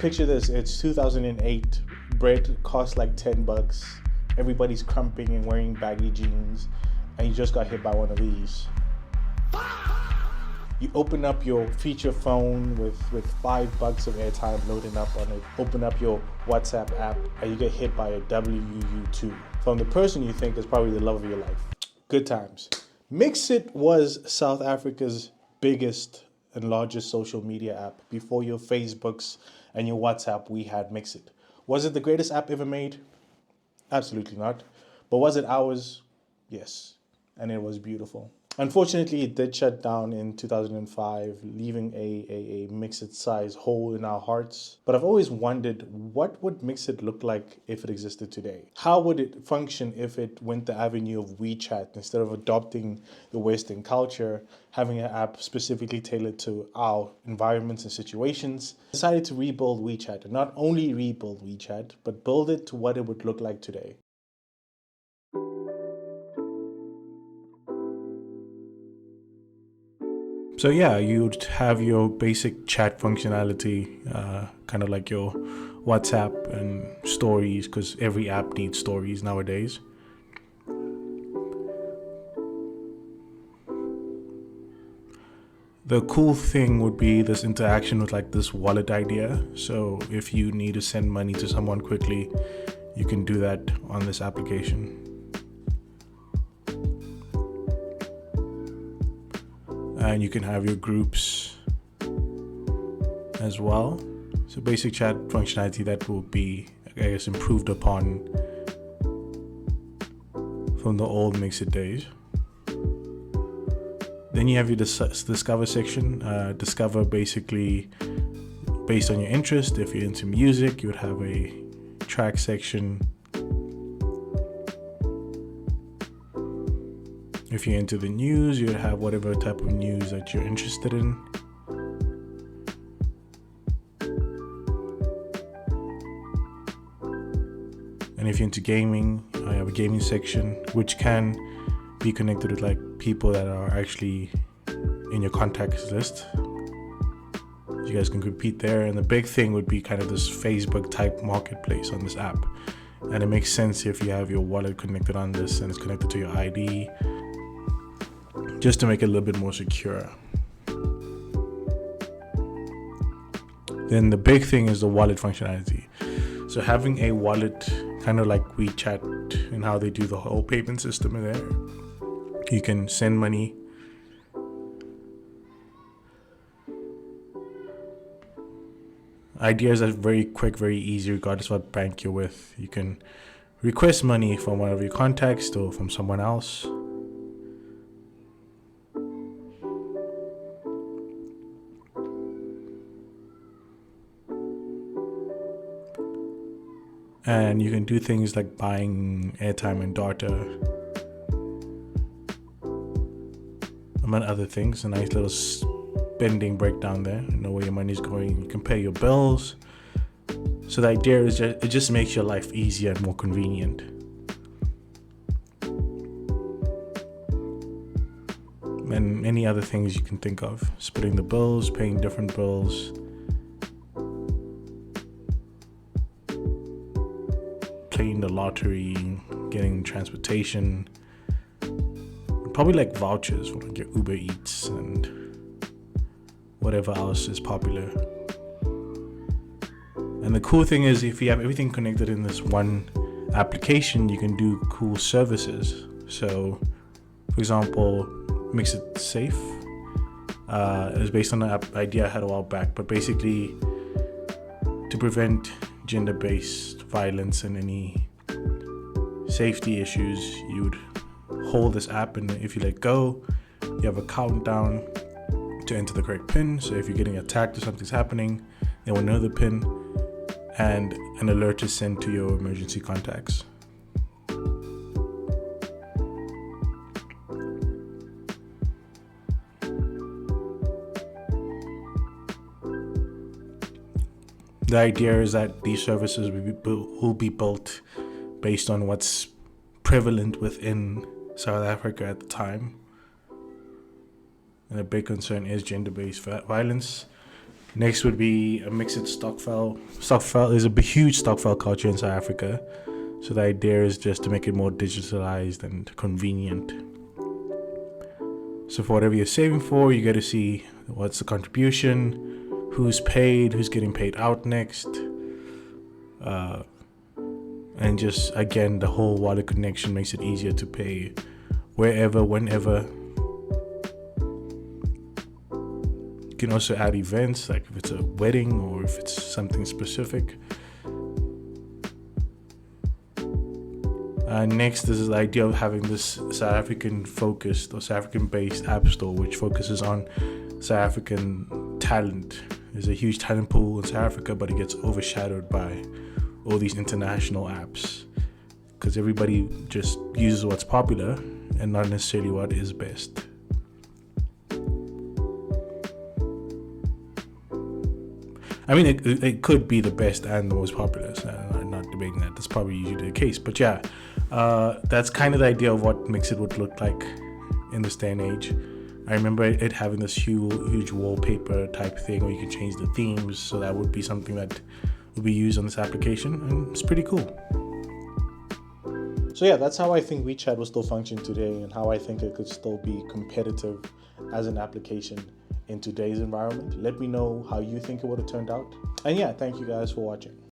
Picture this, it's 2008, bread costs like $10, everybody's crumping and wearing baggy jeans, and you just got hit by one of these. You open up your feature phone with $5 of airtime loading up on it, open up your WhatsApp app, and you get hit by a WUU2 from the person you think is probably the love of your life. Good times. Mxit was South Africa's biggest and largest social media app. Before your Facebooks and your WhatsApp, we had Mxit. Was it the greatest app ever made? Absolutely not. But was it ours? Yes. And it was beautiful. Unfortunately, it did shut down in 2005, leaving a Mxit-sized hole in our hearts. But I've always wondered, what would Mxit look like if it existed today? How would it function if it went the avenue of WeChat instead of adopting the Western culture, having an app specifically tailored to our environments and situations? I decided to rebuild WeChat, and not only rebuild WeChat, but build it to what it would look like today. So yeah, you'd have your basic chat functionality, kind of like your WhatsApp and stories, because every app needs stories nowadays. The cool thing would be this interaction with like this wallet idea. So if you need to send money to someone quickly, you can do that on this application. And you can have your groups as well. So basic chat functionality that will be, I guess, improved upon from the old Mxit days. Then you have your discover section. Discover basically based on your interest. If you're into music, you would have a track section. If you're into the news, you have whatever type of news that you're interested in. And if you're into gaming, I have a gaming section, which can be connected with like people that are actually in your contacts list. You guys can compete there. And the big thing would be kind of this Facebook type marketplace on this app. And it makes sense if you have your wallet connected on this and it's connected to your ID, just to make it a little bit more secure. Then the big thing is the wallet functionality. So having a wallet, kind of like WeChat and how they do the whole payment system in there. You can send money. Ideas are very quick, very easy, regardless of what bank you're with. You can request money from one of your contacts or from someone else. And you can do things like buying airtime and data, among other things. A nice little spending breakdown there. You know where your money's going. You can pay your bills. So the idea is it just makes your life easier and more convenient. And many other things you can think of. Splitting the bills, paying different bills. Playing the lottery, getting transportation, probably like vouchers for like your Uber Eats and whatever else is popular. And the cool thing is, if you have everything connected in this one application, you can do cool services. So, for example, Mxit Safe is based on an idea I had a while back, but basically to prevent gender-based violence and any safety issues, you would hold this app, and if you let go, you have a countdown to enter the correct pin. So if you're getting attacked or something's happening, they will know the pin, and an alert is sent to your emergency contacts. The idea is that these services will be built based on what's prevalent within South Africa at the time. And a big concern is gender-based violence. Next would be a Mxit stock file. Stock file is a huge stock file culture in South Africa. So the idea is just to make it more digitalized and convenient. So for whatever you're saving for, you get to see what's the contribution, who's paid, who's getting paid out next. And just, again, the whole wallet connection makes it easier to pay wherever, whenever. You can also add events, like if it's a wedding or if it's something specific. Next is the idea of having this South African focused or South African based app store, which focuses on South African talent. There's a huge talent pool in South Africa, but it gets overshadowed by all these international apps because everybody just uses what's popular and not necessarily what is best. I mean, it could be the best and the most popular. So I'm not debating that. That's probably usually the case. But yeah, that's kind of the idea of what Mxit would look like in this day and age. I remember it having this huge wallpaper type thing where you can change the themes. So that would be something that would be used on this application. And it's pretty cool. So yeah, that's how I think WeChat will still function today and how I think it could still be competitive as an application in today's environment. Let me know how you think it would have turned out. And yeah, thank you guys for watching.